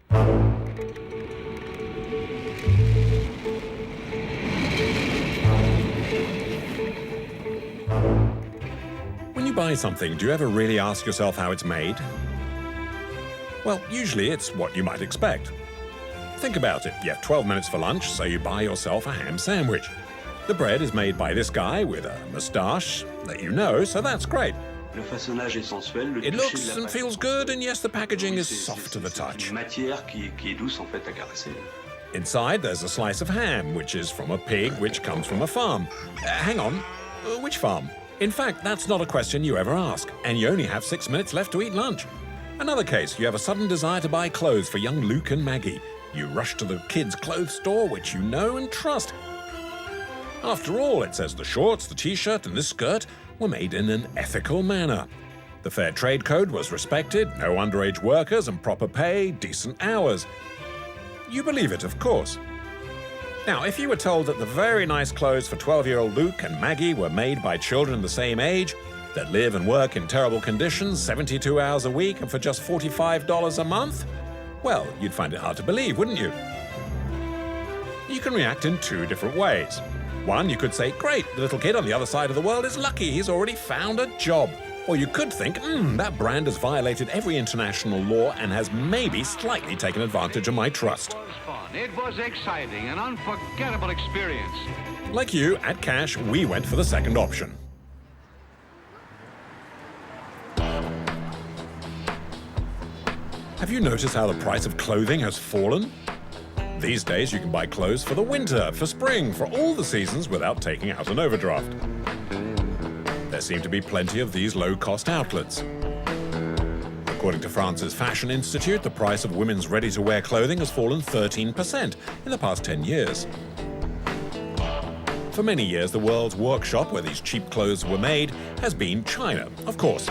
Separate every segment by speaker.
Speaker 1: When you buy something, do you ever really ask yourself how it's made? Well, usually it's what you might expect. Think about it. You have 12 minutes for lunch, so you buy yourself a ham sandwich. The bread is made by this guy with a moustache that you know, so that's great. It looks and feels good, and yes, the packaging is soft to the touch. Inside, there's a slice of ham, which is from a pig which comes from a farm. Hang on, which farm? In fact, that's not a question you ever ask, and you only have 6 minutes left to eat lunch. Another case, you have a sudden desire to buy clothes for young Luke and Maggie. You rush to the kids' clothes store, which you know and trust. After all, it says the shorts, the t-shirt, and this skirt were made in an ethical manner. The Fair Trade Code was respected, no underage workers and proper pay, decent hours. You believe it, of course. Now, if you were told that the very nice clothes for 12-year-old Luke and Maggie were made by children the same age, that live and work in terrible conditions, 72 hours a week and for just $45 a month, well, you'd find it hard to believe, wouldn't you? You can react in two different ways. One, you could say, great, the little kid on the other side of the world is lucky, he's already found a job. Or you could think, that brand has violated every international law and has maybe slightly taken advantage of my trust.
Speaker 2: It was fun. It was exciting, an unforgettable experience.
Speaker 1: Like you, at Cash, we went for the second option. Have you noticed how the price of clothing has fallen? These days you can buy clothes for the winter, for spring, for all the seasons without taking out an overdraft. There seem to be plenty of these low-cost outlets. According to France's Fashion Institute, the price of women's ready-to-wear clothing has fallen 13% in the past 10 years. For many years, the world's workshop where these cheap clothes were made has been China, of course.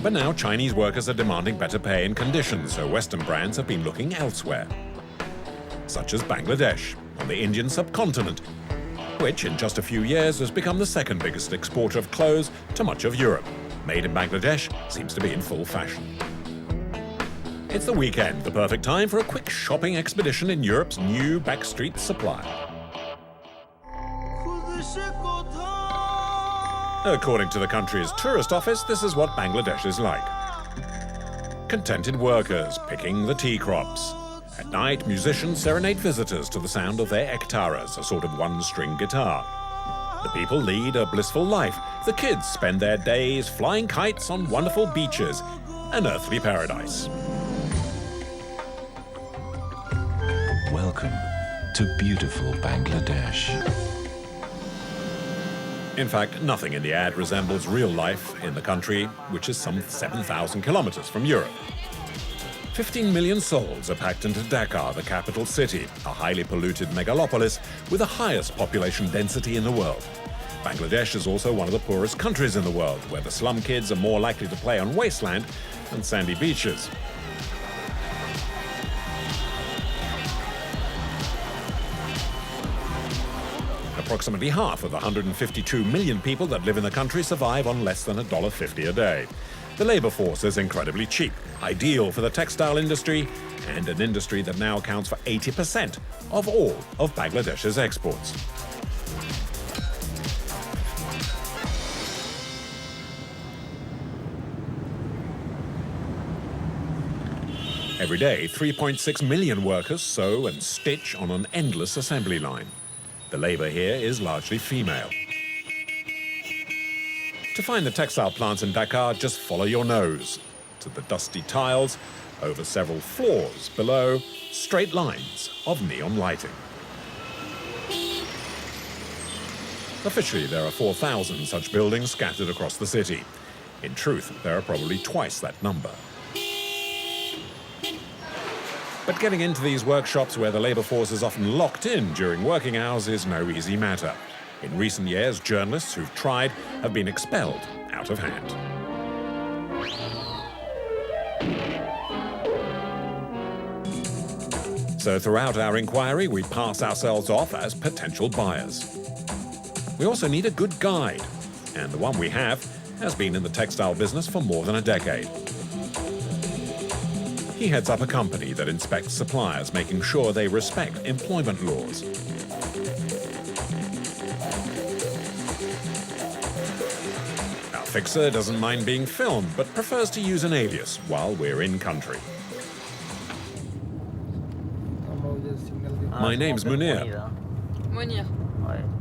Speaker 1: But now Chinese workers are demanding better pay and conditions, so Western brands have been looking elsewhere. Such as Bangladesh, on the Indian subcontinent, which in just a few years has become the second biggest exporter of clothes to much of Europe. Made in Bangladesh seems to be in full fashion. It's the weekend, the perfect time for a quick shopping expedition in Europe's new backstreet supplier. According to the country's tourist office, this is what Bangladesh is like. Contented workers picking the tea crops. At night, musicians serenade visitors to the sound of their ektaras, a sort of one-string guitar. The people lead a blissful life. The kids spend their days flying kites on wonderful beaches, an earthly paradise.
Speaker 3: Welcome to beautiful Bangladesh.
Speaker 1: In fact, nothing in the ad resembles real life in the country, which is some 7,000 kilometers from Europe. 15 million souls are packed into Dhaka, the capital city, a highly polluted megalopolis with the highest population density in the world. Bangladesh is also one of the poorest countries in the world, where the slum kids are more likely to play on wasteland than sandy beaches. Approximately half of the 152 million people that live in the country survive on less than $1.50 a day. The labor force is incredibly cheap, ideal for the textile industry, and an industry that now accounts for 80% of all of Bangladesh's exports. Every day, 3.6 million workers sew and stitch on an endless assembly line. The labor here is largely female. To find the textile plants in Dhaka, just follow your nose to the dusty tiles, over several floors, below straight lines of neon lighting. Officially, there are 4,000 such buildings scattered across the city. In truth, there are probably twice that number. But getting into these workshops where the labor force is often locked in during working hours is no easy matter. In recent years, journalists who've tried have been expelled out of hand. So throughout our inquiry, we pass ourselves off as potential buyers. We also need a good guide, and the one we have has been in the textile business for more than a decade. He heads up a company that inspects suppliers, making sure they respect employment laws. Our fixer doesn't mind being filmed, but prefers to use an alias while we're in country. My name's Munir.
Speaker 4: Munir.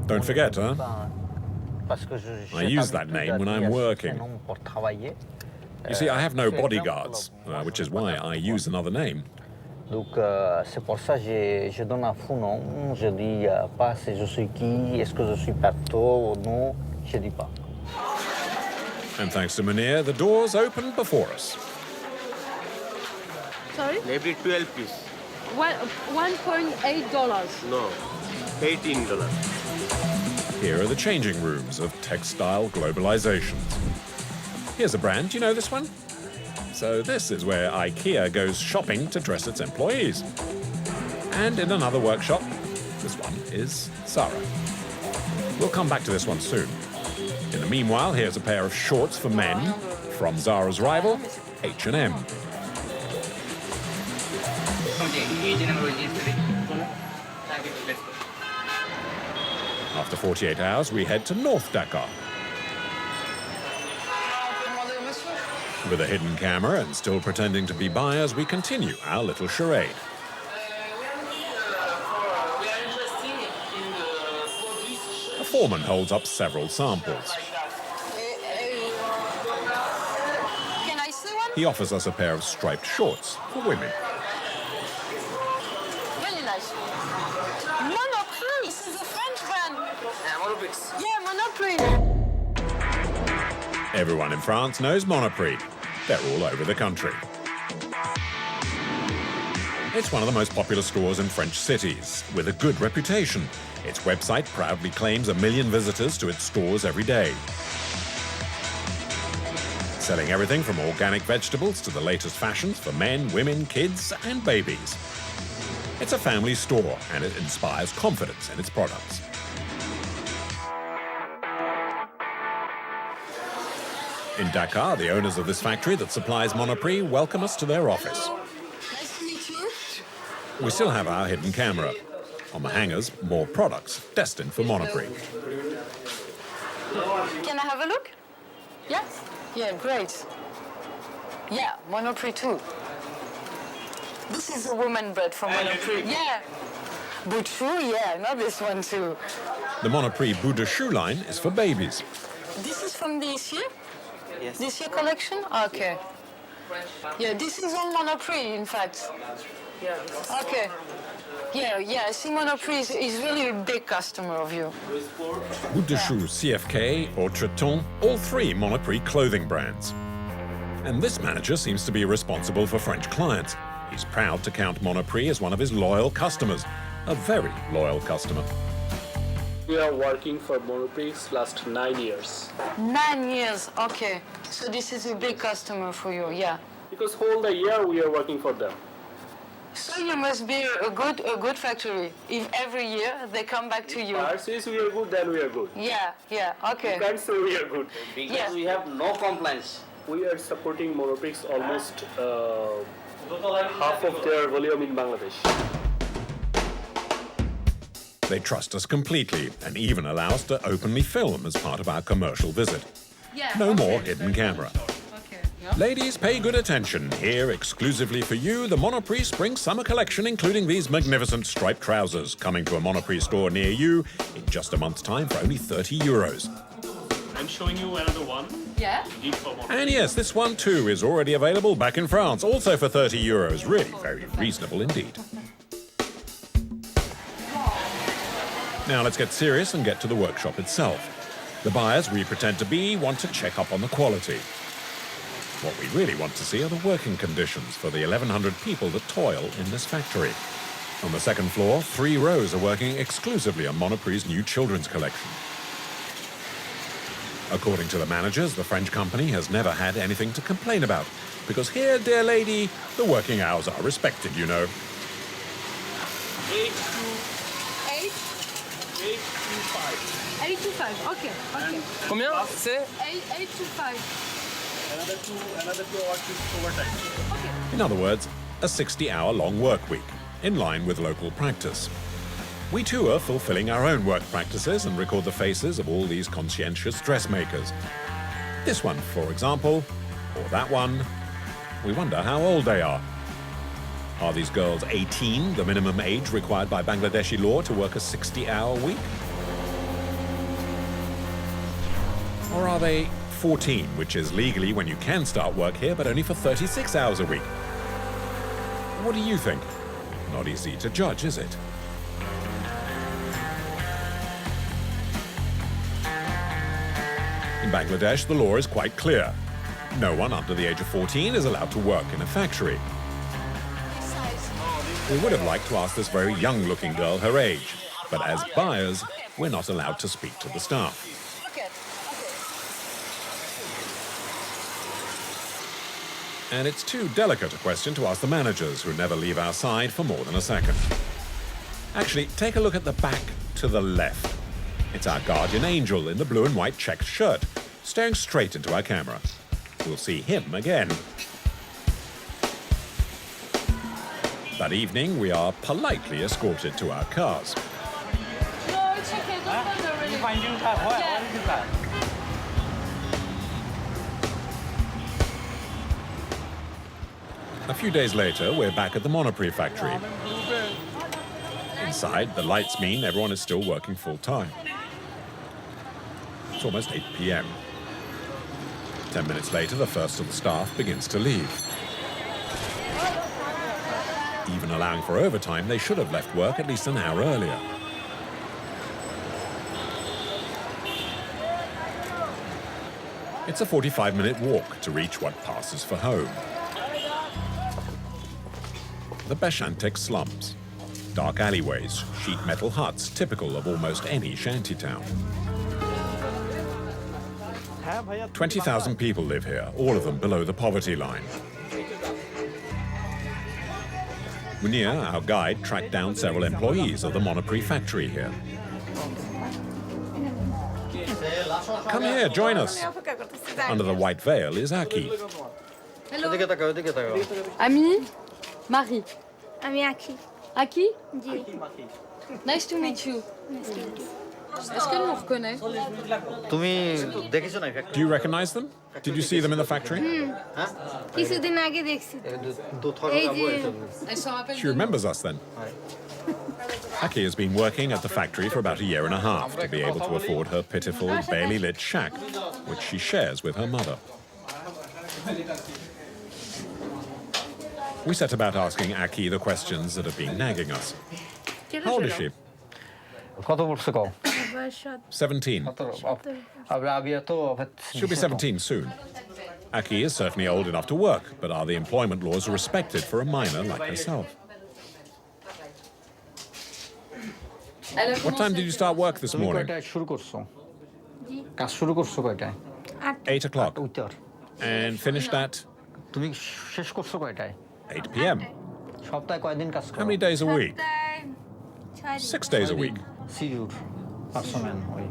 Speaker 1: Don't forget, huh? I use that name when I'm working. You see, I have no bodyguards, which is why I use another name.
Speaker 5: Donc c'est pour ça que je donne un faux nom. Je dis pas si je suis qui, est-ce que je suis perto ou non, je dis pas.
Speaker 1: And thanks to Munir, the doors open before us.
Speaker 4: Sorry?
Speaker 6: Every 12 piece.
Speaker 4: $1.8.
Speaker 6: No, $18.
Speaker 1: Here are the changing rooms of textile globalizations. Here's a brand. Do you know this one? So this is where IKEA goes shopping to dress its employees. And in another workshop, this one is Zara. We'll come back to this one soon. In the meanwhile, here's a pair of shorts for men from Zara's rival, H&M. After 48 hours, we head to North Dhaka. With a hidden camera and still pretending to be buyers, we continue our little charade. A foreman holds up several samples.
Speaker 4: Can I see one?
Speaker 1: He offers us a pair of striped shorts for women.
Speaker 4: Really nice. Monoprix. This is a French brand.
Speaker 6: Monoprix.
Speaker 4: Yeah, Monoprix.
Speaker 1: Everyone in France knows Monoprix. They're all over the country. It's one of the most popular stores in French cities, with a good reputation. Its website proudly claims 1 million visitors to its stores every day. Selling everything from organic vegetables to the latest fashions for men, women, kids, and babies. It's a family store, and it inspires confidence in its products. In Dhaka, the owners of this factory that supplies Monoprix welcome us to their office.
Speaker 4: Nice to meet you.
Speaker 1: We still have our hidden camera. On the hangers, more products destined for Monoprix.
Speaker 4: Can I have a look? Yes? Yeah, great. Yeah, Monoprix too. This is a woman bread from Monoprix. Yeah. Bouchou, yeah, not this one too.
Speaker 1: The Monoprix Bout de Chou line is for babies.
Speaker 4: This is from this year?
Speaker 6: Yes.
Speaker 4: This year collection? Okay. Yeah, this is on Monoprix, in fact.
Speaker 6: Yeah.
Speaker 4: Okay. Yeah, I see Monoprix is really a big customer of you.
Speaker 1: Bout de Chou, CFK, or Treton, all three Monoprix clothing brands. And this manager seems to be responsible for French clients. He's proud to count Monoprix as one of his loyal customers. A very loyal customer.
Speaker 7: We are working for Monoprix last 9 years.
Speaker 4: 9 years, okay. So this is a big customer for you, yeah.
Speaker 7: Because whole the year we are working for them.
Speaker 4: So you must be a good factory. If every year they come back to you.
Speaker 7: Since we are good, then we are good.
Speaker 4: Yeah, okay.
Speaker 7: You can't say we are good.
Speaker 6: Because
Speaker 4: Yes.
Speaker 6: we have no complaints.
Speaker 7: We are supporting Monoprix almost half of their volume in Bangladesh.
Speaker 1: They trust us completely and even allow us to openly film as part of our commercial visit.
Speaker 4: Yeah,
Speaker 1: No
Speaker 4: okay.
Speaker 1: more hidden camera.
Speaker 4: Okay. Yeah.
Speaker 1: Ladies, pay good attention. Here, exclusively for you, the Monoprix Spring Summer Collection, including these magnificent striped trousers, coming to a Monoprix store near you in just a month's time for only €30.
Speaker 7: I'm showing you another one.
Speaker 4: Yeah?
Speaker 1: And yes, this one too is already available back in France, also for €30. Really very reasonable indeed. Now let's get serious and get to the workshop itself. The buyers we pretend to be want to check up on the quality. What we really want to see are the working conditions for the 1,100 people that toil in this factory. On the second floor, 3 rows are working exclusively on Monoprix's new children's collection. According to the managers, the French company has never had anything to complain about, because here, dear lady, the working hours are respected, you know.
Speaker 4: 8 to 5, okay.
Speaker 6: Combien? C'est
Speaker 4: 8 to 5.
Speaker 7: Another two hours overtime.
Speaker 1: In other words, a 60-hour-long work week, in line with local practice. We too are fulfilling our own work practices and record the faces of all these conscientious dressmakers. This one, for example, or that one. We wonder how old they are. Are these girls 18, the minimum age required by Bangladeshi law to work a 60-hour week? Or are they 14, which is legally when you can start work here, but only for 36 hours a week? What do you think? Not easy to judge, is it? In Bangladesh, the law is quite clear. No one under the age of 14 is allowed to work in a factory. We would have liked to ask this very young-looking girl her age, but as buyers, we're not allowed to speak to the staff. And it's too delicate a question to ask the managers, who never leave our side for more than a second. Actually, take a look at the back to the left. It's our guardian angel in the blue and white checked shirt, staring straight into our camera. We'll see him again. That evening, we are politely escorted to our cars.
Speaker 4: No, it's okay. Don't bother really.
Speaker 1: A few days later, we're back at the Monoprix factory. Inside, the lights mean everyone is still working full-time. It's almost 8 p.m. 10 minutes later, the first of the staff begins to leave. Even allowing for overtime, they should have left work at least an hour earlier. It's a 45-minute walk to reach what passes for home. The Beshantek slums. Dark alleyways, sheet metal huts typical of almost any shantytown. 20,000 people live here, all of them below the poverty line. Munir, our guide, tracked down several employees of the Monoprix factory here. Come here, join us. Under the white veil is Aki.
Speaker 4: Ami, Marie.
Speaker 8: আমি আঁকি
Speaker 4: Aki?
Speaker 8: G
Speaker 4: Nice to meet you. Est-ce qu'elle nous reconnaît?
Speaker 5: তুমি দেখেছো না
Speaker 1: Do you recognize them? Did you see them in the factory?
Speaker 8: কিছুদিন আগে দেখছি এই যে
Speaker 4: Elle s'en rappelle.
Speaker 1: She remembers us then. Aki has been working at the factory for about a year and a half to be able to afford her pitiful, barely lit shack, which she shares with her mother. We set about asking Aki the questions that have been nagging us. How old is she?
Speaker 5: কত পড়ছে কও
Speaker 8: বয়স
Speaker 1: 17. She'll be 17 soon. Aki is certainly old enough to work, but are the employment laws respected for a minor like herself? What time did you start work this morning?
Speaker 5: কয়টায় শুরু করছো কাজ শুরু করছো কয়টায়
Speaker 1: 8 o'clock.
Speaker 5: উত্তর
Speaker 1: And finished at
Speaker 5: তুমি শেষ করছো কয়টায়
Speaker 1: 8 p.m.
Speaker 5: সপ্তাহে কয়দিন কাজ
Speaker 1: How
Speaker 5: করো
Speaker 1: many days a week? 6 days a week.
Speaker 5: সিরিউর personal হয়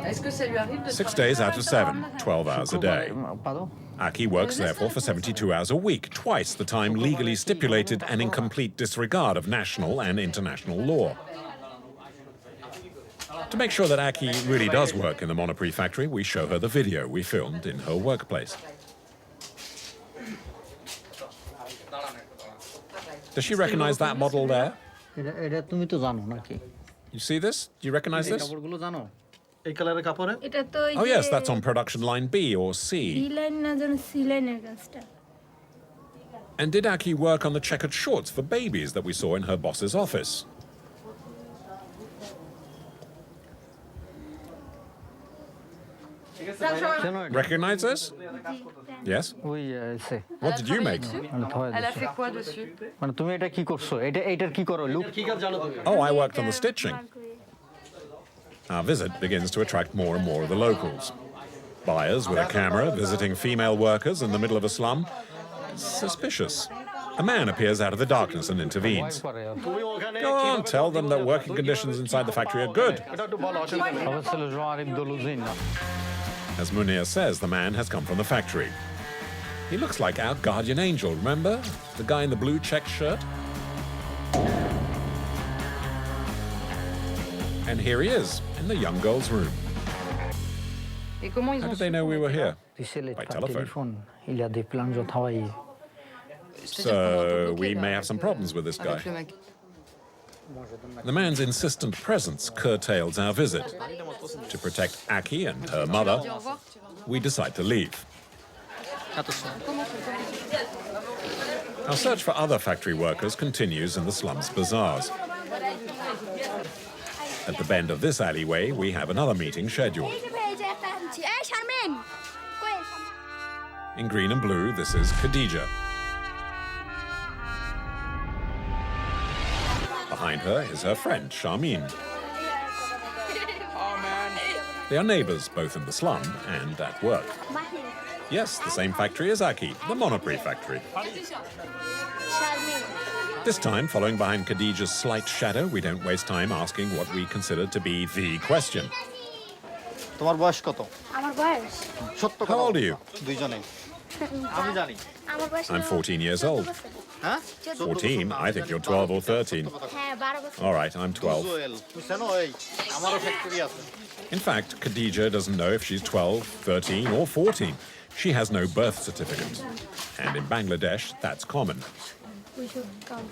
Speaker 4: Est-ce que ça lui arrive de
Speaker 1: 6 days out of 7, 12 hours a day.
Speaker 5: পারো
Speaker 1: Aki works therefore for 72 hours a week, twice the time legally stipulated and in complete disregard of national and international law. To make sure that Aki really does work in the Monoprix factory, we show her the video we filmed in her workplace. Does she recognize that model there?
Speaker 5: এটা এটা তুমি তো জানো নাকি
Speaker 1: You see this? Do you recognize
Speaker 5: এই
Speaker 1: this?
Speaker 5: কাপড়গুলো জানো
Speaker 7: এই কালারের কাপড়ে
Speaker 8: এটা তো
Speaker 1: Oh yes, that's on production line B or C.
Speaker 8: B line না যেন সি লাইনের কাজটা
Speaker 1: And did Aki work on the checkered shorts for babies that we saw in her boss's office?
Speaker 5: জানো এটা?
Speaker 1: Recognize this? Yes?
Speaker 5: ওই সে
Speaker 1: What did you make?
Speaker 5: মানে ধোয়া
Speaker 4: Elle a
Speaker 5: দিছে।
Speaker 4: fait quoi dessus?
Speaker 5: মানে তুমি এটা কি করছো এটা এটার কি করো লুক
Speaker 7: কি কাজ জানো তুমি
Speaker 1: Oh, I worked on the stitching. Our visit begins to attract more and more of the locals. Buyers with a camera visiting female workers in the middle of a slum. Suspicious. A man appears out of the darkness and intervenes.
Speaker 5: করে
Speaker 7: তুমি ওখানে
Speaker 1: Go on, tell them that working conditions inside the factory are good.
Speaker 7: এটা একটু বলো অসুবিধা নেই
Speaker 5: আবার ছিল Arif দলুজিন
Speaker 1: As Munir says, the man has come from the factory. He looks like our guardian angel, remember? The guy in the blue checked shirt? And here he is, in the young girl's room. How did they know we were here? By telephone. So we may have some problems with this guy. The man's insistent presence curtails our visit. To protect Aki and her mother, we decide to leave. Our search for other factory workers continues in the slums bazaars. At the bend of this alleyway, we have another meeting scheduled. In green and blue, this is Khadija. Behind her is her friend, Charmin. They are neighbors, both in the slum and at work. Yes, the same factory as Aki, the Monoprix factory. This time, following behind Khadija's slight shadow, we don't waste time asking what we consider to be the question.
Speaker 5: তোমার বয়স কত?
Speaker 8: আমার বয়স
Speaker 1: How old are you?
Speaker 5: দুইজনে। আমি জানি।
Speaker 8: আমার বয়স
Speaker 1: I'm 14 years old.
Speaker 5: হ্যাঁ?
Speaker 1: 14? I think you're 12 or 13.
Speaker 8: হ্যাঁ 12 বছর
Speaker 1: All right, I'm 12.
Speaker 5: জোয়েল, বুঝছেন এই আমারও ফ্যাক্টরি আছে।
Speaker 1: In fact, Khadija doesn't know if she's 12, 13 or 14. She has no birth certificate. And in Bangladesh, that's common.
Speaker 8: we should come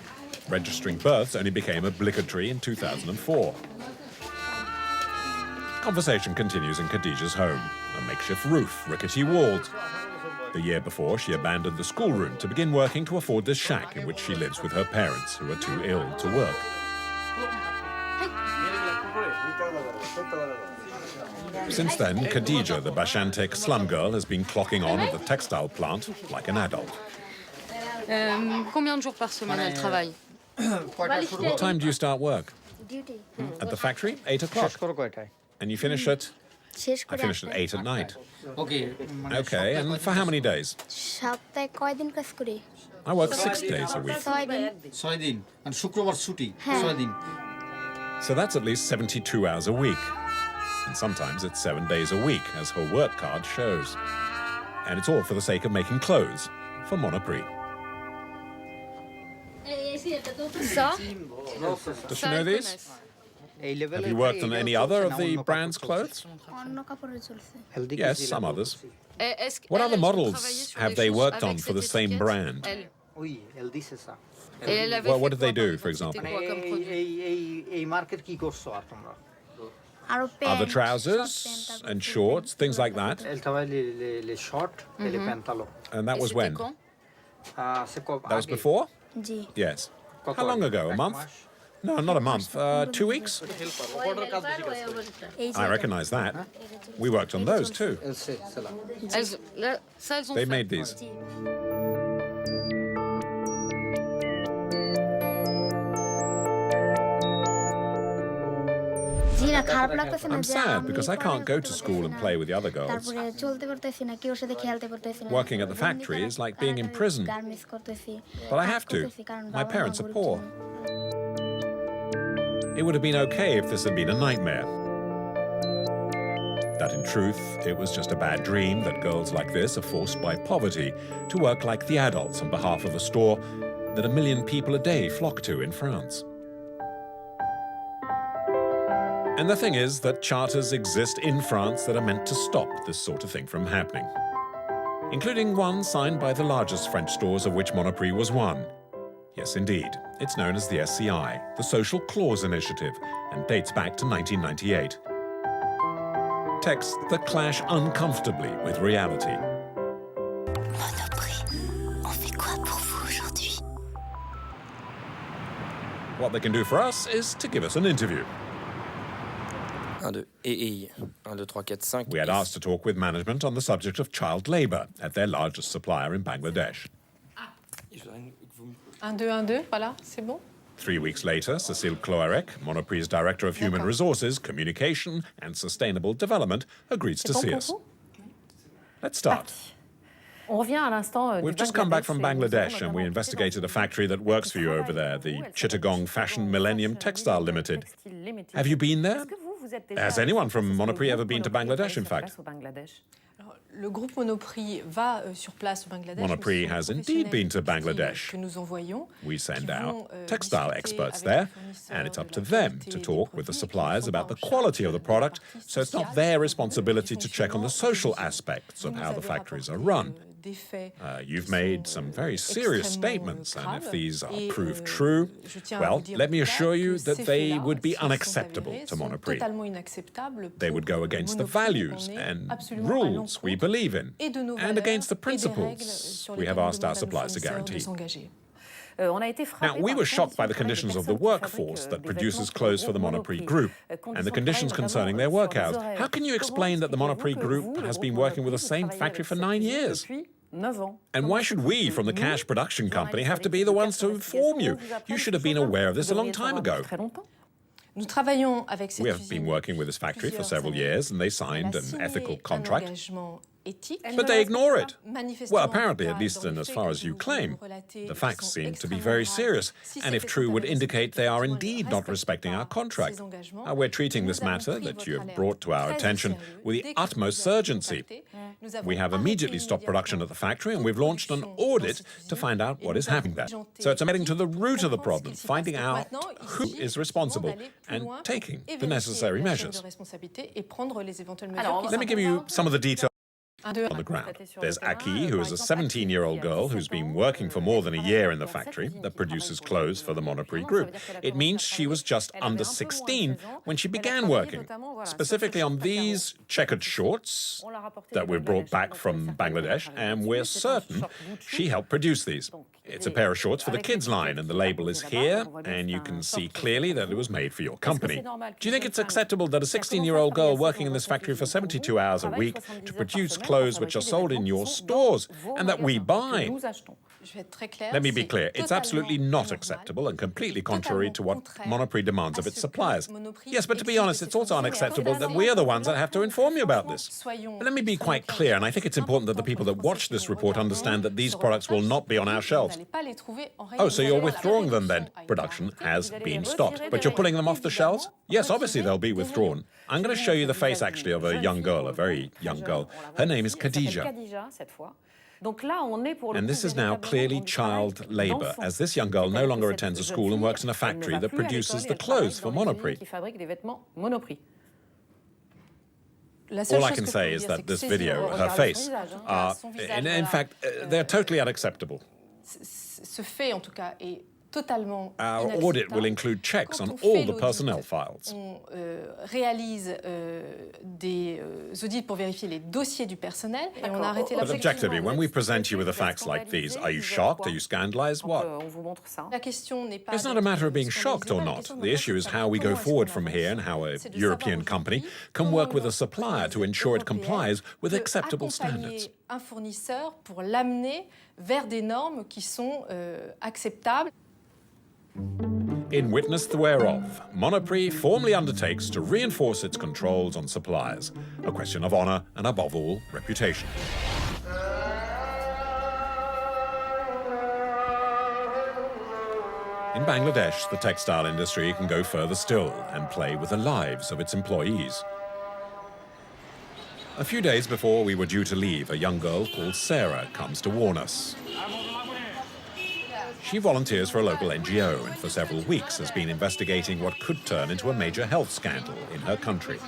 Speaker 1: Registering births only became obligatory in 2004. Conversation continues in Khadija's home. A makeshift roof, rickety walls. The year before, she abandoned the schoolroom to begin working to afford this shack in which she lives with her parents, who are too ill to work. Since then, Khadija, the Bashantek slum girl, has been clocking on at the textile plant like an adult.
Speaker 4: Combien de jours par semaine elle travaille?
Speaker 1: What time do you start work?
Speaker 8: duty
Speaker 1: At the factory? 8 o'clock.
Speaker 5: শেষ করো কয়টায়?
Speaker 1: And you finish at?
Speaker 8: শেষ
Speaker 1: I
Speaker 8: করে
Speaker 1: finish at 8 at night.
Speaker 6: Okay.
Speaker 1: Okay, and for how many days?
Speaker 8: সপ্তাহে কয়দিন কাজ করি
Speaker 1: I work 6 days a week.
Speaker 8: 6 দিন
Speaker 6: 6 দিন আর শুক্রবার ছুটি
Speaker 8: হ্যাঁ
Speaker 6: 6 দিন
Speaker 1: So that's at least 72 hours a week. And sometimes it's 7 days a week, as her work card shows. And it's all for the sake of making clothes for Monoprix.
Speaker 4: Ça?
Speaker 1: Does she know these?
Speaker 5: এই লেভেলে
Speaker 1: Have you worked on any other of the brand's clothes?
Speaker 8: অন্য কাপড়ে চলছে
Speaker 1: Yes, some others. What other models have they worked on for the same brand?
Speaker 5: ওই এলডি সেসা
Speaker 1: Well, what did they do, for example?
Speaker 5: এই market কি করছো আর তোমরা?
Speaker 8: আরো
Speaker 1: Other trousers and shorts, things like that.
Speaker 5: Elle travaille les shorts et les pantalons.
Speaker 1: And that was when?
Speaker 5: C'est quoi?
Speaker 1: That was before?
Speaker 8: G
Speaker 1: Yes. How long ago? A month? No, not a month. 2 weeks?
Speaker 8: এই
Speaker 1: I recognize that. We worked on those too.
Speaker 5: C'est là.
Speaker 4: Ça, elles ont
Speaker 1: They
Speaker 4: fait.
Speaker 1: made these.
Speaker 8: জি না খারাপ লাগতেছে না
Speaker 1: I'm
Speaker 8: যে
Speaker 1: sad
Speaker 8: আমি
Speaker 1: because I can't go to school and play with the other girls.
Speaker 8: তারপরে চলতে পারতেছি না কেউ সাথে খেলতে পারতেছি না
Speaker 1: Working at the factory is like being in prison.
Speaker 8: Garments করতেছি
Speaker 1: But I have to. My parents are poor. It would have been okay if this had been a nightmare. That in truth, it was just a bad dream that girls like this are forced by poverty to work like the adults on behalf of a store that 1 million people a day flock to in France. And the thing is that charters exist in France that are meant to stop this sort of thing from happening, including one signed by the largest French stores of which Monoprix was one. Yes, indeed. It's known as the SCI, the Social Clause Initiative, and dates back to 1998. Texts that clash uncomfortably with reality.
Speaker 9: Monoprix, on fait quoi pour vous aujourd'hui?
Speaker 1: What they can do for us is to give us an interview.
Speaker 10: 1, 2, et 1, 2, 3, 4, 5.
Speaker 1: We had asked to talk with management on the subject of child labour at their largest supplier in Bangladesh.
Speaker 11: 1, 2, 1, 2, voilà, c'est bon.
Speaker 1: 3 weeks later, Cécile Cloarec, Monoprix's Director of Human Resources, Communication and Sustainable Development, agrees to see us. Let's start. We've just come back from Bangladesh and we investigated a factory that works for you over there, the Chittagong Fashion Millennium Textile Limited. Have you been there? Has anyone from Monoprix ever been to Bangladesh, in fact?
Speaker 11: Le groupe Monoprix va sur place au Bangladesh.
Speaker 1: Monoprix has indeed been to Bangladesh. We send out textile experts there, and it's up to them to talk with the suppliers about the quality of the product, so it's not their responsibility to check on the social aspects of how the factories are run. You've made some very serious statements, and if these are proved true, well, let me assure you that they would be unacceptable to Monoprix. They would go against the values and rules we believe in, and against the principles we have asked our suppliers to guarantee. Now, we were shocked by the conditions of the workforce that produces clothes for the Monoprix Group and the conditions concerning their work hours. How can you explain that the Monoprix Group has been working with the same factory for 9 years? And why should we, from the cash production company, have to be the ones to inform you? You should have been aware of this a long time ago. We have been working with this factory for several years, and they signed an ethical contract. But they ignore it. Well, apparently, at least in as far as you claim, the facts seem to be very serious, and if true, would indicate they are indeed not respecting our contract. We're treating this matter that you have brought to our attention with the utmost urgency. We have immediately stopped production at the factory, and we've launched an audit to find out what is happening there. So it's getting to the root of the problem, finding out who is responsible, and taking the necessary measures. Let me give you some of the details on the ground. There's Aki, who is a 17-year-old girl who's been working for more than a year in the factory that produces clothes for the Monoprix Group. It means she was just under 16 when she began working, specifically on these checkered shorts that were brought back from Bangladesh, and we're certain she helped produce these. It's a pair of shorts for the kids line, and the label is here, and you can see clearly that it was made for your company. Do you think it's acceptable that a 16-year-old girl working in this factory for 72 hours a week to produce clothes which are sold in your stores and that we buy? Let me be clear, it's absolutely not acceptable and completely contrary to what Monoprix demands of its suppliers. Yes, but to be honest, it's also unacceptable that we are the ones that have to inform you about this. But let me be quite clear, and I think it's important that the people that watch this report understand that these products will not be on our shelves. Oh, so you're withdrawing them then? Production has been stopped. But you're pulling them off the shelves? Yes, obviously they'll be withdrawn. I'm going to show you the face, actually, of a young girl, a very young girl. Her name is Khadija. And this is now clearly child labor, as this young girl no longer attends a school and works in a factory that produces the clothes for Monoprix. All I can say is that this video, her face, in fact, they're totally unacceptable. Our audit will include checks on all the personnel files. But objectively, when we present you with the facts like these, are you shocked? Are you scandalized? What? It's not a matter of being shocked or not. The issue is how we go forward from here and how a European company can work with a supplier to ensure it complies with acceptable standards. In witness the whereof, Monoprix formally undertakes to reinforce its controls on suppliers, a question of honour and, above all, reputation. In Bangladesh, the textile industry can go further still and play with the lives of its employees. A few days before we were due to leave, a young girl called Sarah comes to warn us. She volunteers for a local NGO and for several weeks has been investigating what could turn into a major health scandal in her country.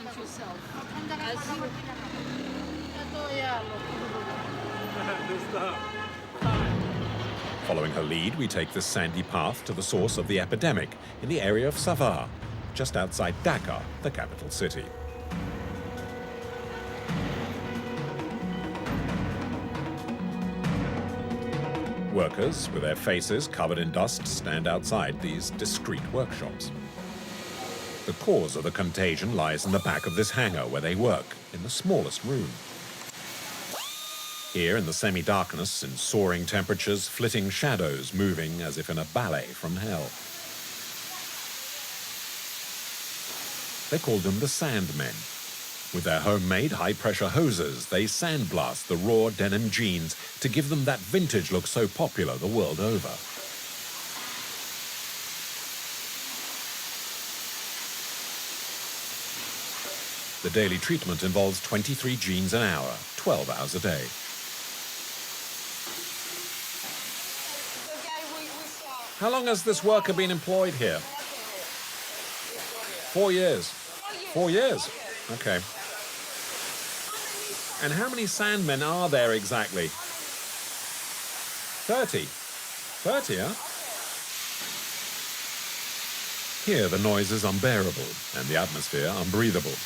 Speaker 1: Following her lead, we take this sandy path to the source of the epidemic in the area of Savar, just outside Dhaka, the capital city. Workers, with their faces covered in dust, stand outside these discreet workshops. The cause of the contagion lies in the back of this hangar where they work, in the smallest room. Here, in the semi-darkness, in soaring temperatures, flitting shadows moving as if in a ballet from hell. They called them the Sandmen. With their homemade high-pressure hoses, they sandblast the raw denim jeans to give them that vintage look so popular the world over. The daily treatment involves 23 jeans an hour, 12 hours a day. How long has this worker been employed here? 4 years. 4 years? Okay. And how many sandmen are there exactly? 30. 30, huh? Here the noise is unbearable and the atmosphere unbreathable.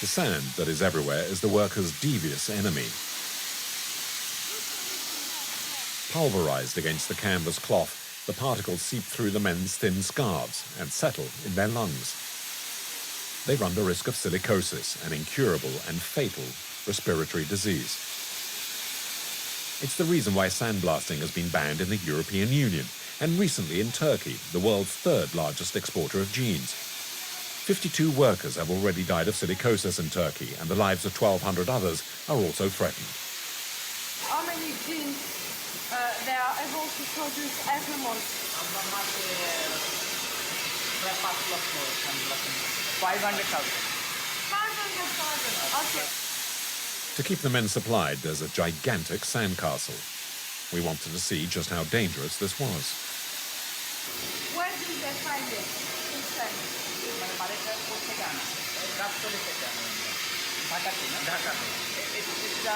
Speaker 1: The sand that is everywhere is the worker's devious enemy. Pulverized against the canvas cloth, the particles seep through the men's thin scarves and settle in their lungs. They run the risk of silicosis, an incurable and fatal respiratory disease. It's the reason why sandblasting has been banned in the European Union and recently in Turkey, the world's third largest exporter of jeans. 52 workers have already died of silicosis in Turkey, and the lives of 1,200 others are also threatened.
Speaker 11: How many jeans they are able to produce every month?
Speaker 5: 500,000.
Speaker 11: 500,000. Okay.
Speaker 1: To keep the men supplied, there's a gigantic sandcastle. We wanted to see just how dangerous this was.
Speaker 11: Where do they find it? In sand?
Speaker 5: Dhaka. It's a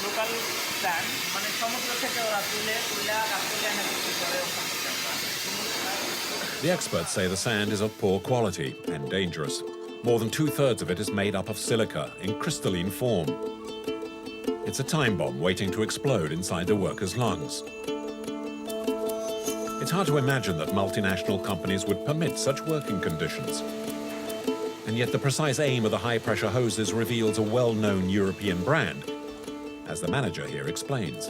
Speaker 5: local sand. মানে সমুদ্র থেকে ওরা তুলে গাছতলি এনে বিক্রি করে ওখান থেকে।
Speaker 1: The experts say the sand is of poor quality and dangerous. More than 2/3 of it is made up of silica in crystalline form. It's a time bomb waiting to explode inside the workers' lungs. It's hard to imagine that multinational companies would permit such working conditions. And yet the precise aim of the high-pressure hoses reveals a well-known European brand, as the manager here explains.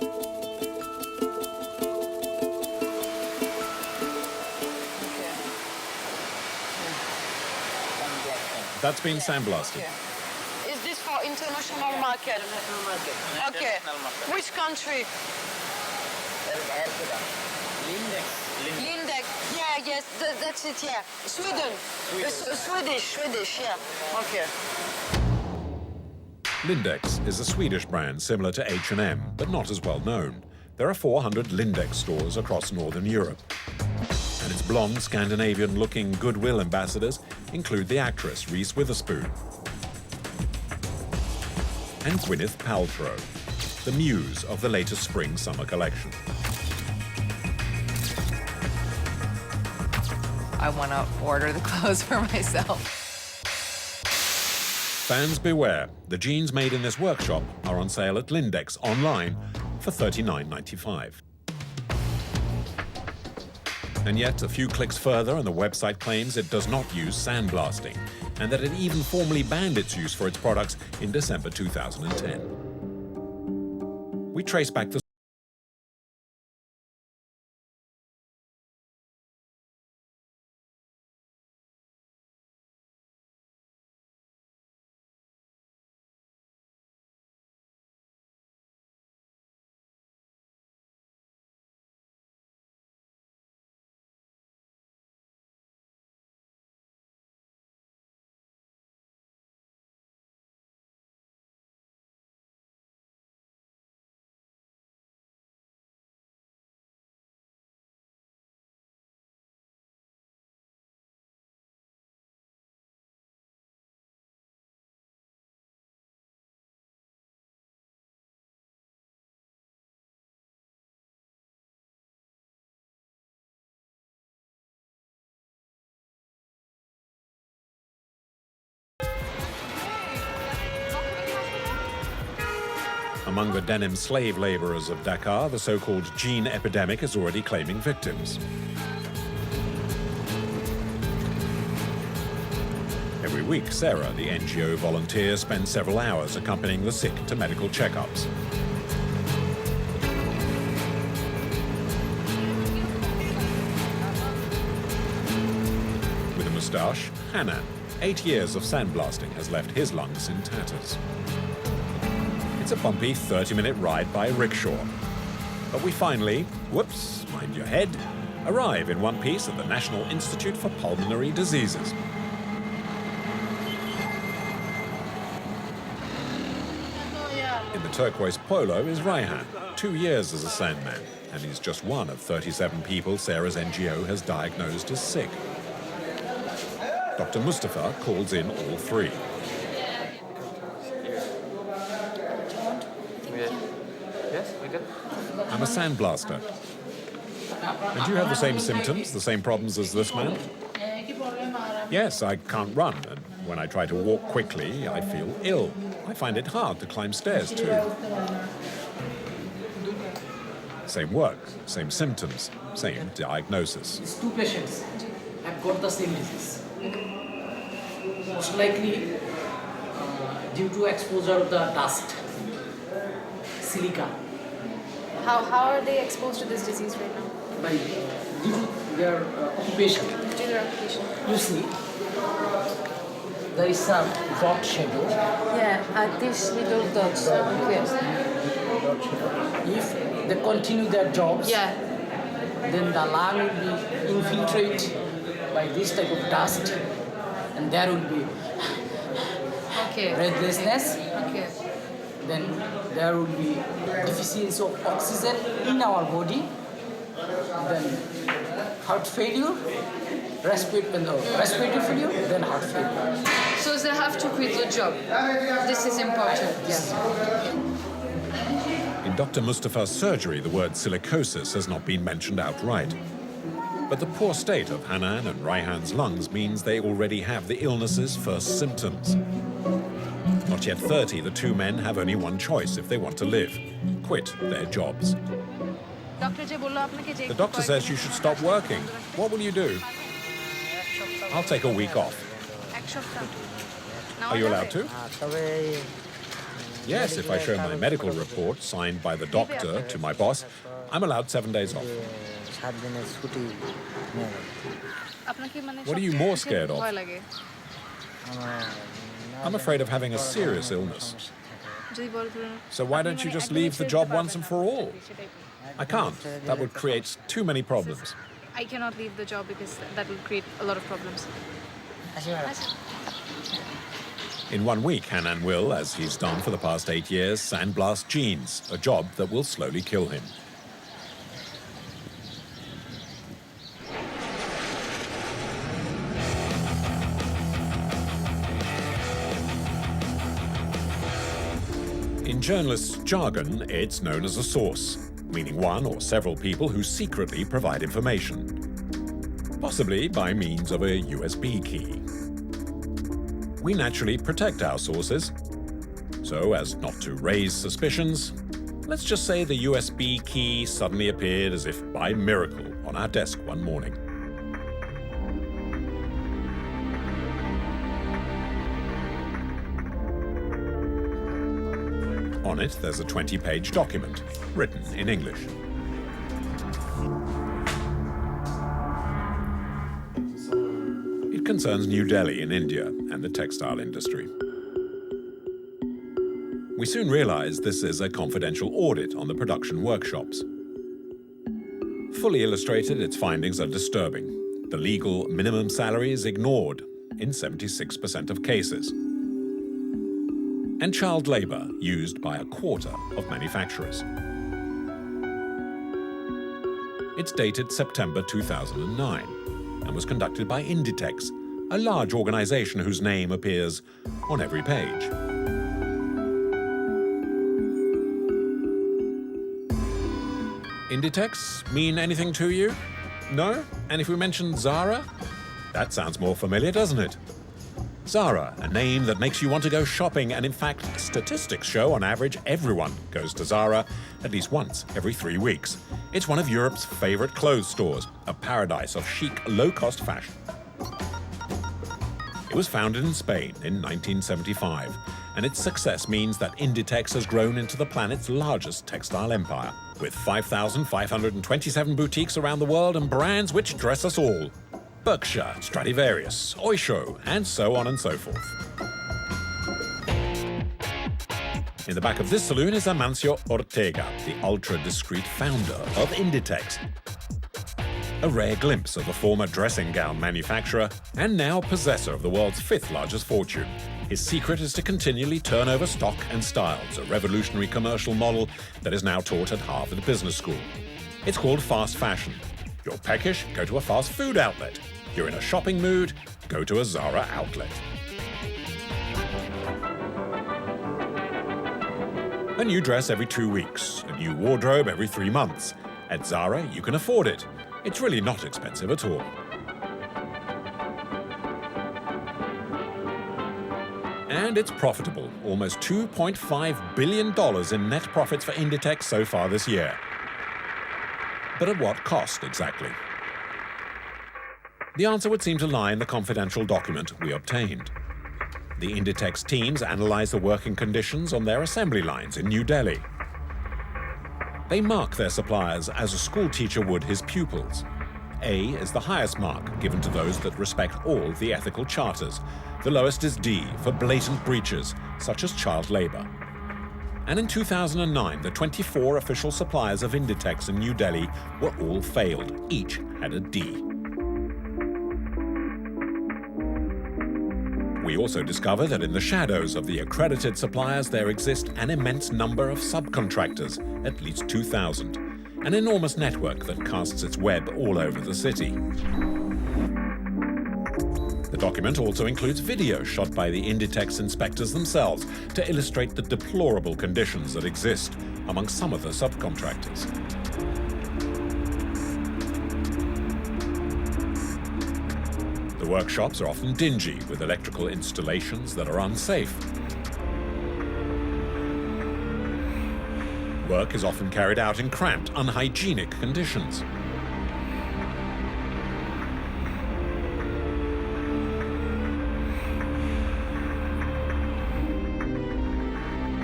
Speaker 1: That's been sandblasted.
Speaker 4: Is this for international market?
Speaker 5: International market.
Speaker 4: Okay.
Speaker 5: International market.
Speaker 4: Which country?
Speaker 5: Lindex.
Speaker 4: Lindex. Yeah, yes, that's it, yeah. Sweden. Swedish, yeah. Okay.
Speaker 1: Lindex is a Swedish brand similar to H&M, but not as well known. There are 400 Lindex stores across Northern Europe. And its blonde, Scandinavian-looking goodwill ambassadors include the actress Reese Witherspoon and Gwyneth Paltrow, the muse of the latest spring-summer collection.
Speaker 11: I want to order the clothes for myself.
Speaker 1: Fans beware. The jeans made in this workshop are on sale at Lindex online for $39.95. And yet, a few clicks further and the website claims it does not use sandblasting, and that it even formally banned its use for its products in December 2010. We trace back the Among the denim slave laborers of Dhaka, the so-called jean epidemic is already claiming victims. Every week, Sarah, the NGO volunteer, spends several hours accompanying the sick to medical checkups. With a moustache, Hanan, 8 years of sandblasting has left his lungs in tatters. It's a bumpy 30-minute ride by rickshaw. But we finally, whoops, mind your head, arrive in one piece at the National Institute for Pulmonary Diseases. In the turquoise polo is Raihan, 2 years as a sandman, and he's just one of 37 people Sarah's NGO has diagnosed as sick. Dr. Mustafa calls in all three.
Speaker 10: Yes, we can.
Speaker 1: I'm a sandblaster. And you have the same symptoms, the same problems as this man? Yes, I can't run, and when I try to walk quickly, I feel ill. I find it hard to climb stairs, too. Same work, same symptoms, same diagnosis.
Speaker 12: These two patients have got the same disease. Most likely due to exposure of the dust, silica.
Speaker 11: How are they exposed to this disease right now?
Speaker 12: By due to their occupation.
Speaker 11: Due to their occupation.
Speaker 12: You see, there is some dot shadow.
Speaker 4: Yeah, these little dots.
Speaker 12: If they continue their jobs,
Speaker 4: Yeah.
Speaker 12: then the lung will be infiltrated by this type of dust, and there will be
Speaker 4: Okay.
Speaker 12: breathlessness.
Speaker 4: Okay.
Speaker 12: Then there will be deficiency of oxygen in our body. Then heart failure, respiratory failure, then heart failure.
Speaker 4: So they have to quit the job. This is important. Yes.
Speaker 1: In Dr. Mustafa's surgery, the word silicosis has not been mentioned outright. But the poor state of Hanan and Raihan's lungs means they already have the illness's first symptoms. Not yet 30, the two men have only one choice if they want to live: quit their jobs. The doctor says you should stop working. What will you do? I'll take a week off. Are you allowed to? Yes, if I show my medical report signed by the doctor to my boss, I'm allowed 7 days off. What are you more scared of? I'm afraid of having a serious illness. So why don't you just leave the job once and for all? I can't. That would create too many problems.
Speaker 11: I cannot leave the job because that will create a lot of problems.
Speaker 1: In 1 week, Hanan will, as he's done for the past 8 years, sandblast jeans, a job that will slowly kill him. In journalists' jargon, it's known as a source, meaning one or several people who secretly provide information, possibly by means of a USB key. We naturally protect our sources. So as not to raise suspicions, let's just say the USB key suddenly appeared as if by miracle on our desk one morning. On it, there's a 20-page document, written in English. It concerns New Delhi in India and the textile industry. We soon realized this is a confidential audit on the production workshops. Fully illustrated, its findings are disturbing. The legal minimum salary is ignored in 76% of cases. And child labor used by a quarter of manufacturers. It's dated September 2009 and was conducted by Inditex, a large organization whose name appears on every page. Inditex mean anything to you? No? And if we mention Zara? That sounds more familiar, doesn't it? Zara, a name that makes you want to go shopping, and in fact, statistics show on average everyone goes to Zara at least once every 3 weeks. It's one of Europe's favorite clothes stores, a paradise of chic, low-cost fashion. It was founded in Spain in 1975, and its success means that Inditex has grown into the planet's largest textile empire, with 5,527 boutiques around the world and brands which dress us all. Berkshire, Stradivarius, Oysho, and so on and so forth. In the back of this saloon is Amancio Ortega, the ultra-discreet founder of Inditex. a rare glimpse of the former dressing gown manufacturer and now possessor of the world's 5th largest fortune. His secret is to continually turn over stock and styles, a revolutionary commercial model that is now taught at Harvard Business School. It's called fast fashion. You're peckish? Go to a fast food outlet. You're in a shopping mood? Go to a Zara outlet. A new dress every 2 weeks, a new wardrobe every 3 months. At Zara, you can afford it. It's really not expensive at all. And it's profitable, almost $2.5 billion in net profits for Inditex so far this year. But at what cost exactly? The answer would seem to lie in the confidential document we obtained. The Inditex teams analyze the working conditions on their assembly lines in New Delhi. They mark their suppliers as a school teacher would his pupils. A is the highest mark given to those that respect all the ethical charters. The lowest is D for blatant breaches, such as child labor. And in 2009, the 24 official suppliers of Inditex in New Delhi were all failed. Each had a D. We also discover that in the shadows of the accredited suppliers there exist an immense number of subcontractors, at least 2,000, an enormous network that casts its web all over the city. The document also includes video shot by the Inditex inspectors themselves to illustrate the deplorable conditions that exist among some of the subcontractors. The workshops are often dingy, with electrical installations that are unsafe. Work is often carried out in cramped, unhygienic conditions.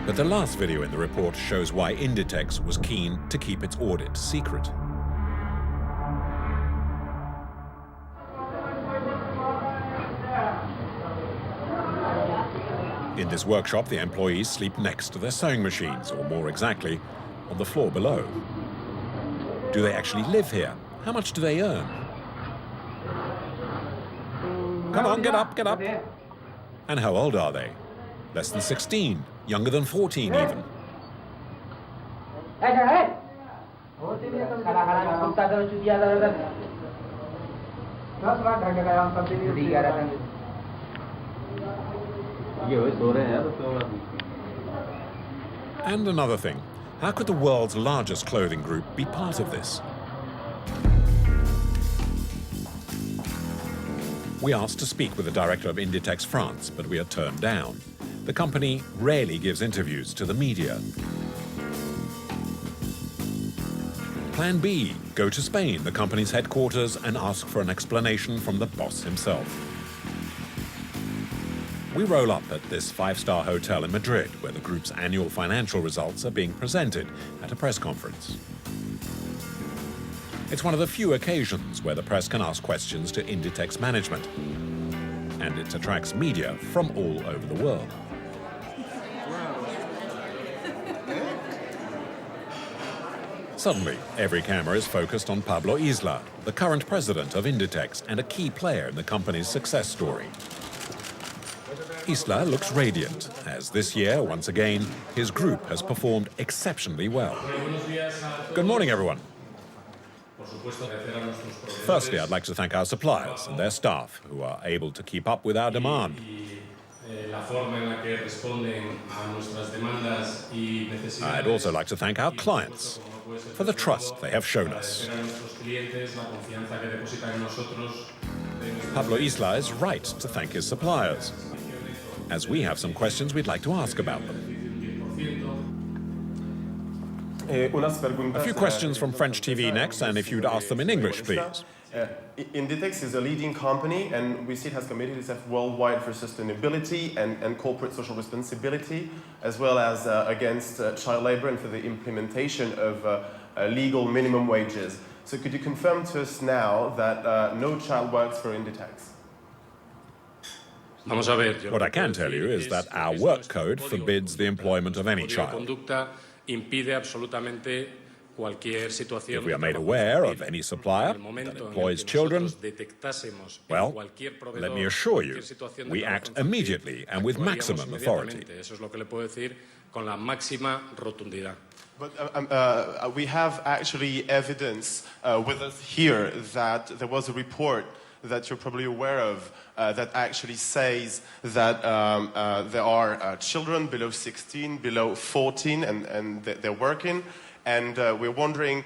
Speaker 1: But the last video in the report shows why Inditex was keen to keep its audit secret. In this workshop, the employees sleep next to their sewing machines, or more exactly, on the floor below. Do they actually live here? How much do they earn? Come on, get up, get up. And how old are they? Less than 16, younger than 14 even. And another thing, how could the world's largest clothing group be part of this? We asked to speak with the director of Inditex France, but we are turned down. The company rarely gives interviews to the media. Plan B, go to Spain, the company's headquarters, and ask for an explanation from the boss himself. We roll up at this 5-star hotel in Madrid, where the group's annual financial results are being presented at a press conference. It's one of the few occasions where the press can ask questions to Inditex management, and it attracts media from all over the world. Suddenly, every camera is focused on Pablo Isla, the current president of Inditex and a key player in the company's success story. Isla looks radiant, as this year, once again, his group has performed exceptionally well. Good morning, everyone. Firstly, I'd like to thank our suppliers and their staff, who are able to keep up with our demand. I'd also like to thank our clients for the trust they have shown us. Pablo Isla is right to thank his suppliers, as we have some questions we'd like to ask about them. A few questions from French TV next, and if you'd ask them in English, please.
Speaker 13: Inditex is a leading company, and we see it has committed itself worldwide for sustainability and corporate social responsibility, as well as against child labor and for the implementation of legal minimum wages. So could you confirm to us now that no child works for Inditex?
Speaker 1: What I can tell you is that our work code forbids the employment of any child. If we are made aware of any supplier that employs children, well, let me assure you, we act immediately and with maximum authority.
Speaker 13: But we have actually evidence with us here that there was a report that you're probably aware of that actually says that there are children below 16, below 14, and they're working. And we're wondering,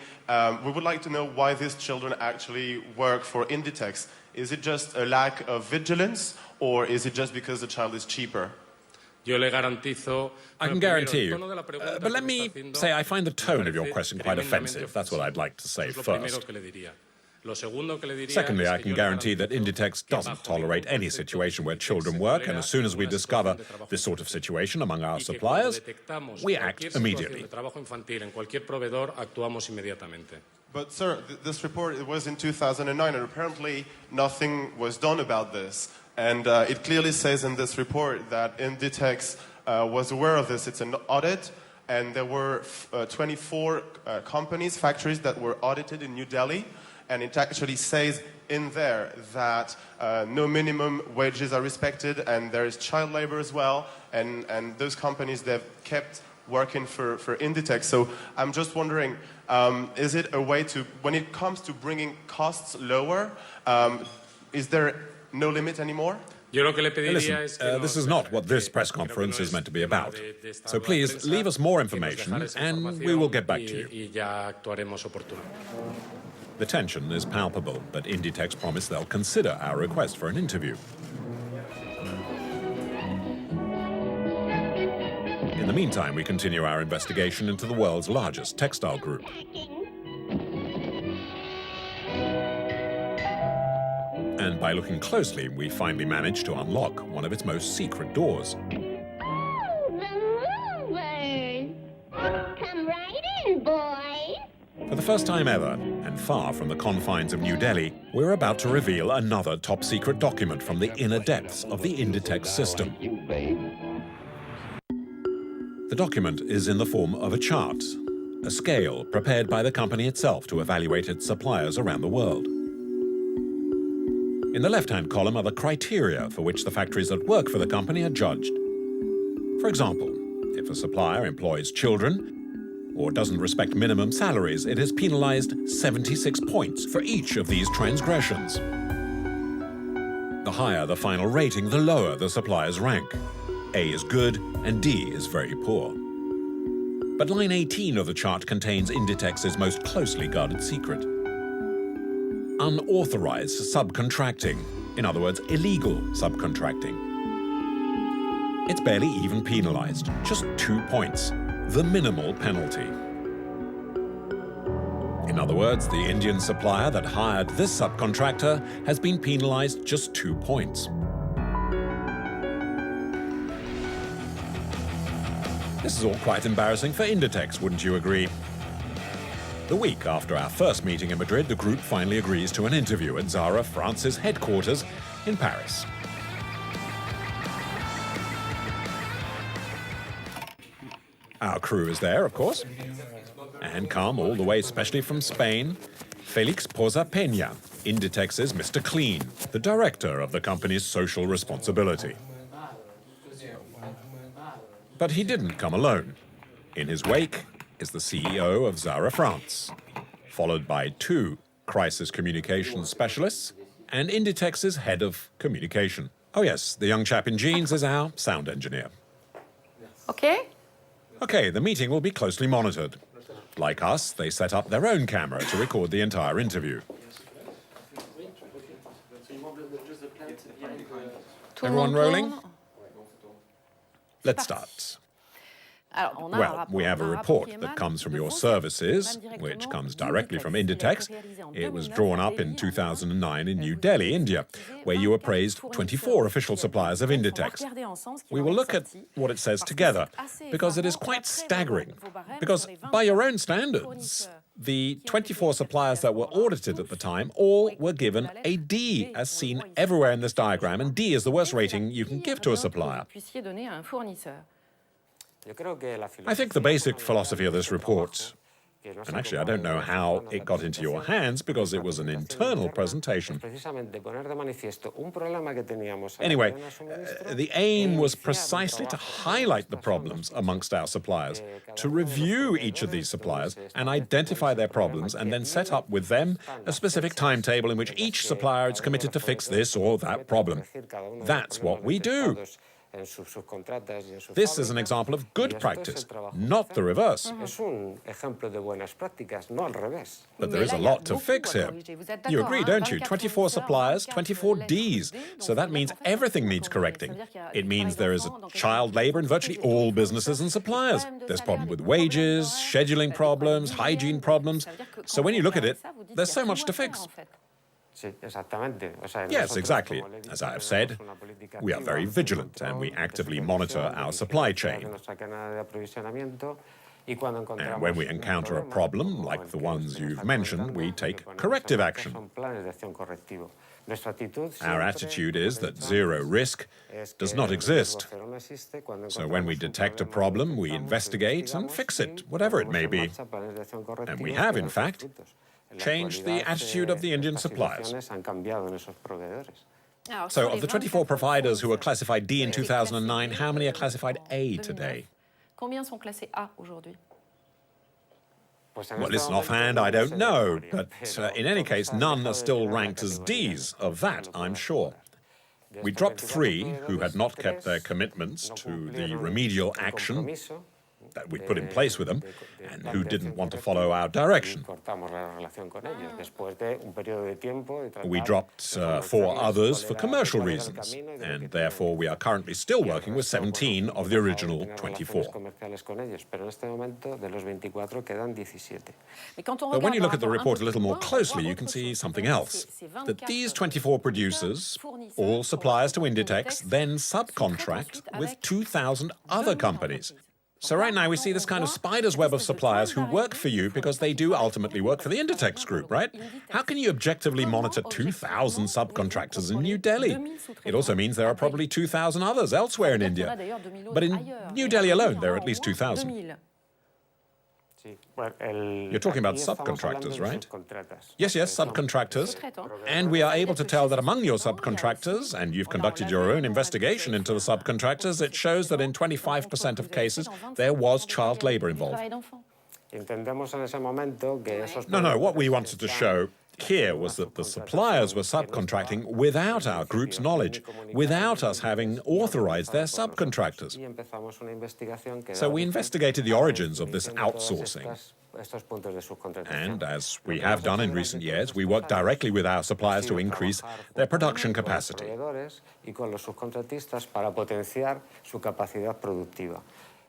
Speaker 13: we would like to know why these children actually work for Inditex. Is it just a lack of vigilance, or is it just because the child is cheaper?
Speaker 1: I can guarantee you. But let me say I find the tone of your question quite offensive. That's what I'd like to say first. Secondly, I can guarantee that Inditex doesn't tolerate any situation where children work, and as soon as we discover this sort of situation among our suppliers, we act immediately.
Speaker 13: But sir, this report was in 2009, and apparently nothing was done about this. And it clearly says in this report that Inditex was aware of this. It's an audit, and there were 24 companies, factories that were audited in New Delhi. And it actually says in there that no minimum wages are respected, and there is child labor as well. And those companies, they've kept working for Inditex. So I'm just wondering, is it a way to, when it comes to bringing costs lower, is there no limit anymore?
Speaker 1: Listen, this is not what this press conference is meant to be about. So please, leave us more information and we will get back to you. The tension is palpable, but Inditex promise they'll consider our request for an interview. In the meantime, we continue our investigation into the world's largest textile group. And by looking closely, we finally managed to unlock one of its most secret doors.
Speaker 9: Come right in, boys.
Speaker 1: For the first time ever, and far from the confines of New Delhi, we're about to reveal another top-secret document from the inner depths of the Inditex system. The document is in the form of a chart, a scale prepared by the company itself to evaluate its suppliers around the world. In the left-hand column are the criteria for which the factories that work for the company are judged. For example, if a supplier employs children or doesn't respect minimum salaries, it is penalized 76 points for each of these transgressions. The higher the final rating, the lower the supplier's rank. A is good and D is very poor. But line 18 of the chart contains Inditex's most closely guarded secret. Unauthorized subcontracting, in other words, illegal subcontracting. It's barely even penalized, just 2 points, the minimal penalty. In other words, the Indian supplier that hired this subcontractor has been penalized just 2 points. This is all quite embarrassing for Inditex, wouldn't you agree? The week after our first meeting in Madrid, the group finally agrees to an interview at Zara France's headquarters in Paris. Our crew is there, of course, and come all the way specially from Spain, Felix Poza Peña, Inditex's Mr. Clean, the director of the company's social responsibility. But he didn't come alone. In his wake is the CEO of Zara France, followed by 2 crisis communications specialists and Inditex's head of communication. Oh yes, the young chap in jeans is our sound engineer.
Speaker 4: Okay?
Speaker 1: Okay, the meeting will be closely monitored. Like us, they set up their own camera to record the entire interview. Everyone rolling? Let's start. Well, we have a report that comes from your services, which comes directly from Inditex. It was drawn up in 2009 in New Delhi, India, where you appraised 24 official suppliers of Inditex. We will look at what it says together, because it is quite staggering. Because by your own standards, the 24 suppliers that were audited at the time all were given a D, as seen everywhere in this diagram, and D is the worst rating you can give to a supplier. I think the basic philosophy of this report And actually, I don't know how it got into your hands because it was an internal presentation. Anyway, the aim was precisely to highlight the problems amongst our suppliers, to review each of these suppliers and identify their problems, and then set up with them a specific timetable in which each supplier is committed to fix this or that problem. That's what we do. This is an example of good practice, not the reverse. But there is a lot to fix here. You agree, don't you? 24 suppliers, 24 Ds. So that means everything needs correcting. It means there is a child labor in virtually all businesses and suppliers. There's problem with wages, scheduling problems, hygiene problems. So when you look at it, there's so much to fix. Yes, exactly. As I have said, we are very vigilant and we actively monitor our supply chain. And when we encounter a problem, like the ones you've mentioned, we take corrective action. Our attitude is that zero risk does not exist. So when we detect a problem, we investigate and fix it, whatever it may be. And we have, in fact, changed the attitude of the Indian suppliers. So, of the 24 providers who were classified D in 2009, how many are classified A today? Well, listen, offhand, I don't know, but in any case, none are still ranked as Ds. Of that, I'm sure. We dropped 3 who had not kept their commitments to the remedial action that we put in place with them, and who didn't want to follow our direction. We dropped 4 others for commercial reasons, and therefore we are currently still working with 17 of the original 24. But when you look at the report a little more closely, you can see something else. That these 24 producers, all suppliers to Inditex, then subcontract with 2,000 other companies. So right now we see this kind of spider's web of suppliers who work for you because they do ultimately work for the Inditex group, right? How can you objectively monitor 2,000 subcontractors in New Delhi? It also means there are probably 2,000 others elsewhere in India. But in New Delhi alone, there are at least 2,000. You're talking about subcontractors, right? Yes, subcontractors. And we are able to tell that among your subcontractors, and you've conducted your own investigation into the subcontractors, it shows that in 25% of cases, there was child labor involved. No, what we wanted to show here was that the suppliers were subcontracting without our group's knowledge, without us having authorized their subcontractors. So we investigated the origins of this outsourcing. And as we have done in recent years, we work directly with our suppliers to increase their production capacity.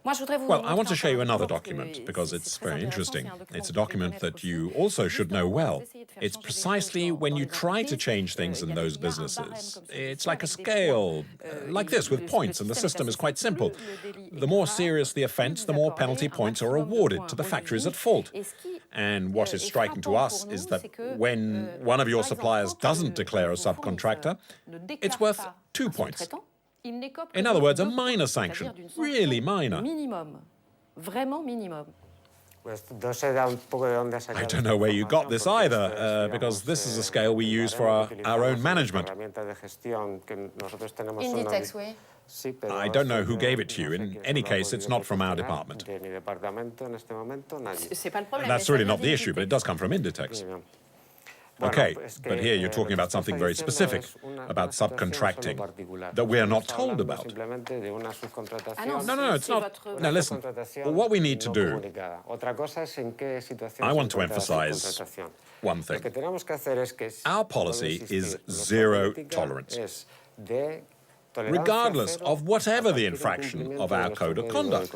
Speaker 1: Well, I want to show you another document because it's very interesting. It's a document that you also should know well. It's precisely when you try to change things in those businesses. It's like a scale, like this, with points, and the system is quite simple. The more serious the offense, the more penalty points are awarded to the factories at fault. And what is striking to us is that when one of your suppliers doesn't declare a subcontractor, it's worth 2 points. In other words, a minor sanction, really minor. I don't know where you got this either, because this is a scale we use for our own management.
Speaker 4: Inditex, oui.
Speaker 1: I don't know who gave it to you. In any case, it's not from our department. That's really not the issue, but it does come from Inditex. Okay, but here you're talking about something very specific, about subcontracting, that we are not told about. No, it's not. Now listen, what we need to do, I want to emphasize one thing. Our policy is zero tolerance, regardless of whatever the infraction of our code of conduct.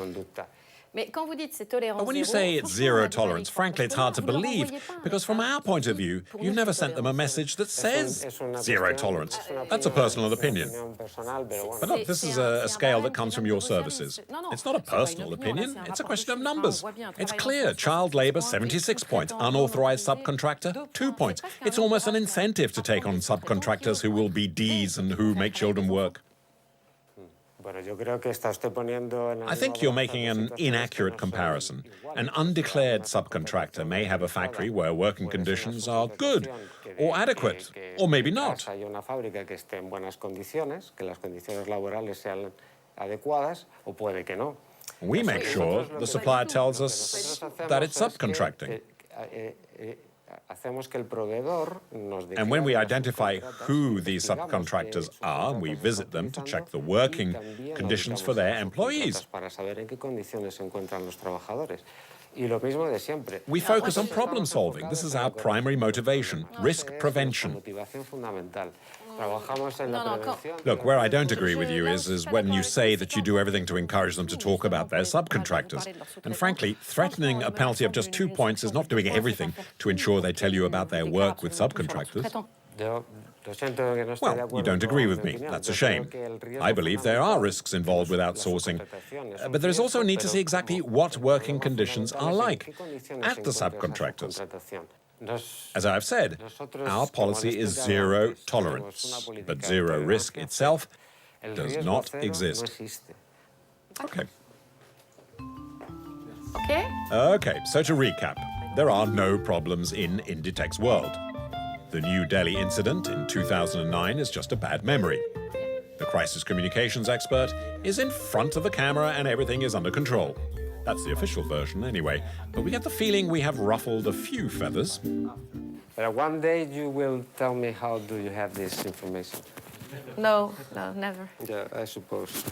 Speaker 1: But when you say it's zero tolerance, frankly, it's hard to believe, because from our point of view, you've never sent them a message that says zero tolerance. That's a personal opinion. But look, this is a scale that comes from your services. It's not a personal opinion, it's a question of numbers. It's clear, child labor, 76 points, unauthorized subcontractor, 2 points. It's almost an incentive to take on subcontractors who will be Ds and who make children work. I think you're making an inaccurate comparison. An undeclared subcontractor may have a factory where working conditions are good or adequate, or maybe not. We make sure the supplier tells us that it's subcontracting. And when we identify who these subcontractors are, we visit them to check the working conditions for their employees. We focus on problem solving. This is our primary motivation, risk prevention. Look, where I don't agree with you is when you say that you do everything to encourage them to talk about their subcontractors. And frankly, threatening a penalty of just 2 points is not doing everything to ensure they tell you about their work with subcontractors. Well, you don't agree with me. That's a shame. I believe there are risks involved with outsourcing. But there is also a need to see exactly what working conditions are like at the subcontractors. As I've said, our policy is zero tolerance, but zero risk itself does not exist. Okay. Okay, so to recap, there are no problems in Inditex's world. The New Delhi incident in 2009 is just a bad memory. The crisis communications expert is in front of the camera and everything is under control. That's the official version anyway, but we get the feeling we have ruffled a few feathers.
Speaker 10: But one day you will tell me how do you have this information.
Speaker 11: No, never.
Speaker 10: Yeah, I suppose.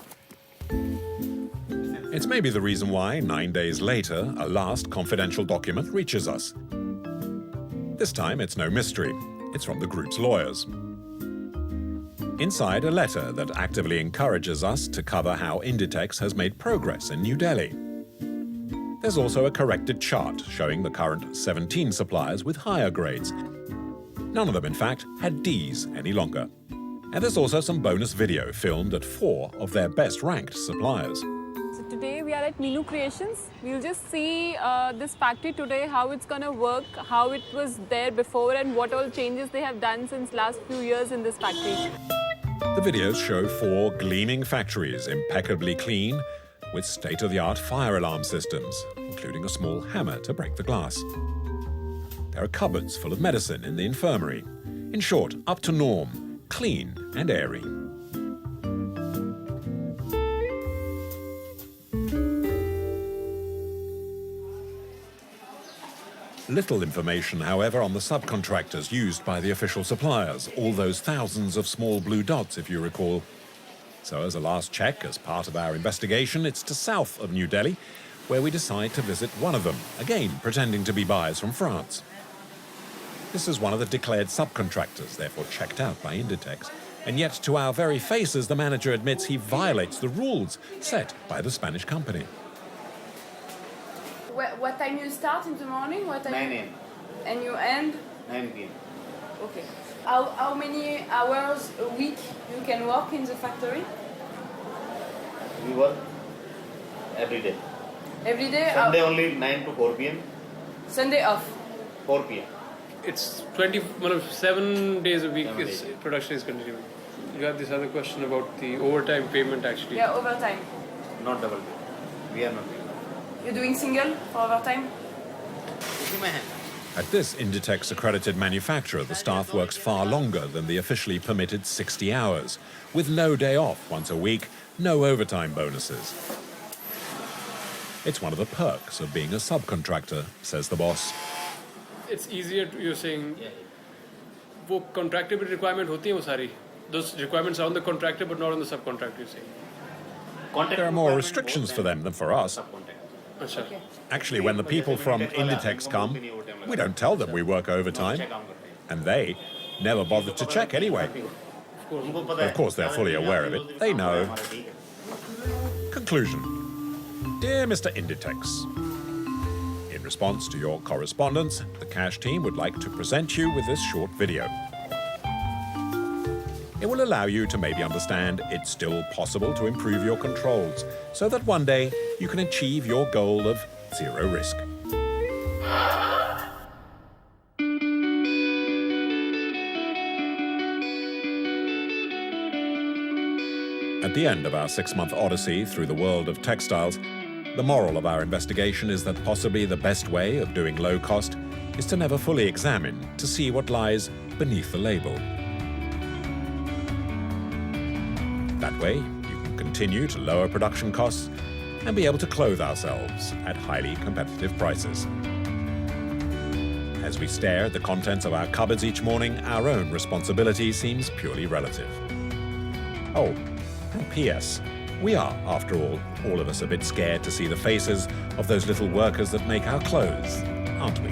Speaker 1: It's maybe the reason why, 9 days later, a last confidential document reaches us. This time, it's no mystery. It's from the group's lawyers. Inside, a letter that actively encourages us to cover how Inditex has made progress in New Delhi. There's also a corrected chart showing the current 17 suppliers with higher grades. None of them, in fact, had Ds any longer. And there's also some bonus video filmed at 4 of their best-ranked suppliers.
Speaker 11: So today we are at Minu Creations. We'll just see this factory today, how it's going to work, how it was there before and what all changes they have done since last few years in this factory.
Speaker 1: The videos show 4 gleaming factories, impeccably clean, with state-of-the-art fire alarm systems, including a small hammer to break the glass. There are cupboards full of medicine in the infirmary. In short, up to norm, clean and airy. Little information, however, on the subcontractors used by the official suppliers, all those thousands of small blue dots, if you recall. So as a last check, as part of our investigation, it's to south of New Delhi, where we decide to visit one of them, again pretending to be buyers from France. This is one of the declared subcontractors, therefore checked out by Inditex. And yet, to our very faces, the manager admits he violates the rules set by the Spanish company.
Speaker 11: What time you start in the morning? What time?
Speaker 5: 9 a.m.
Speaker 11: And you end?
Speaker 5: 9 p.m.
Speaker 11: Okay. How many hours a week you can work in the factory?
Speaker 5: We work every day.
Speaker 11: Every day?
Speaker 5: Sunday only 9 to 4 p.m.
Speaker 11: Sunday off?
Speaker 5: 4 p.m.
Speaker 7: It's 7 days a week production is continuing. You have this other question about the overtime payment actually.
Speaker 11: Yeah, overtime.
Speaker 5: Not double pay. We are not doing.
Speaker 11: You're doing single for overtime?
Speaker 5: See my hand.
Speaker 1: At this Inditex-accredited manufacturer, the staff works far longer than the officially permitted 60 hours, with no day off once a week, no overtime bonuses. It's one of the perks of being a subcontractor, says the boss.
Speaker 7: It's easier to, you're saying, वो contractability requirement होती हैं वो सारी. Those requirements are on the contractor but not on the subcontractor, you're saying.
Speaker 1: There are more restrictions for them than for us.
Speaker 7: Okay.
Speaker 1: Actually, when the people from Inditex come, we don't tell them we work overtime, and they never bother to check anyway. But of course, they're fully aware of it. They know. Conclusion. Dear Mr. Inditex, in response to your correspondence, the cash team would like to present you with this short video. It will allow you to maybe understand it's still possible to improve your controls so that one day you can achieve your goal of zero risk. At the end of our 6-month odyssey through the world of textiles, the moral of our investigation is that possibly the best way of doing low cost is to never fully examine to see what lies beneath the label. That way, you can continue to lower production costs and be able to clothe ourselves at highly competitive prices. As we stare at the contents of our cupboards each morning, our own responsibility seems purely relative. Oh, and P.S. We are, after all of us a bit scared to see the faces of those little workers that make our clothes, aren't we?